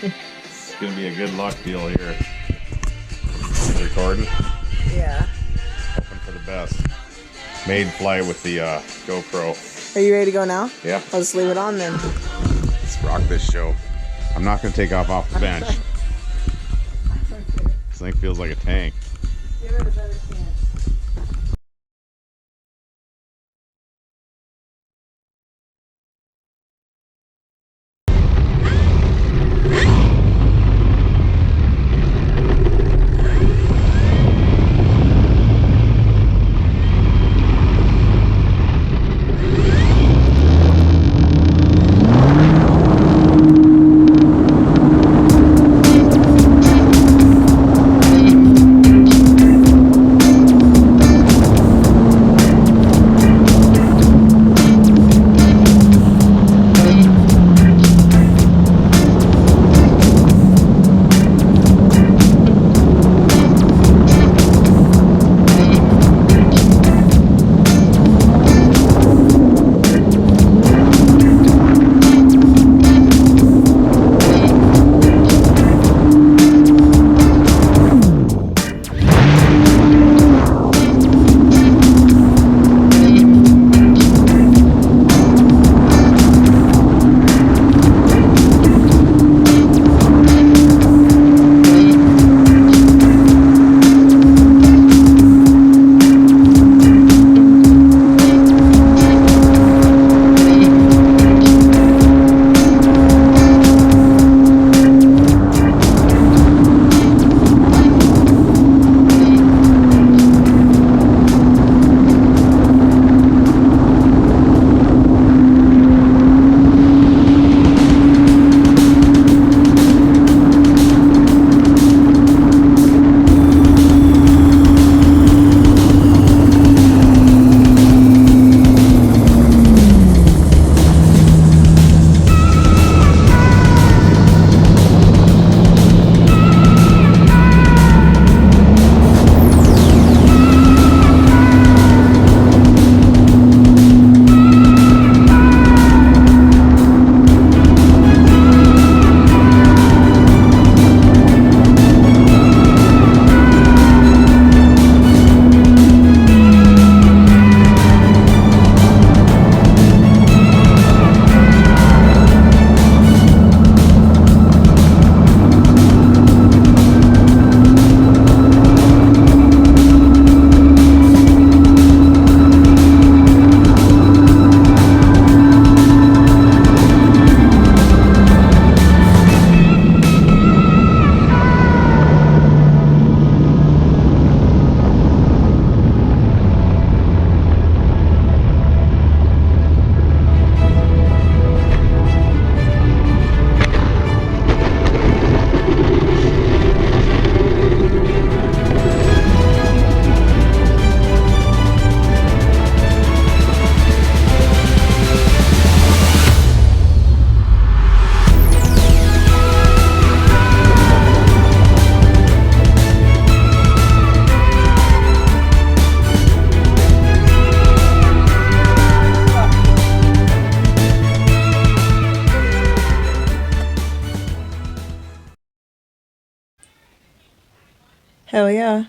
It's gonna be a good luck deal here. You recording? Yeah. Hoping for the best. Made flight with the GoPro. Are you ready to go now? Yeah. I'll just leave it on then. Let's rock this show. I'm not gonna take off the bench. This thing feels like a tank. Give it a better chance. Hell yeah.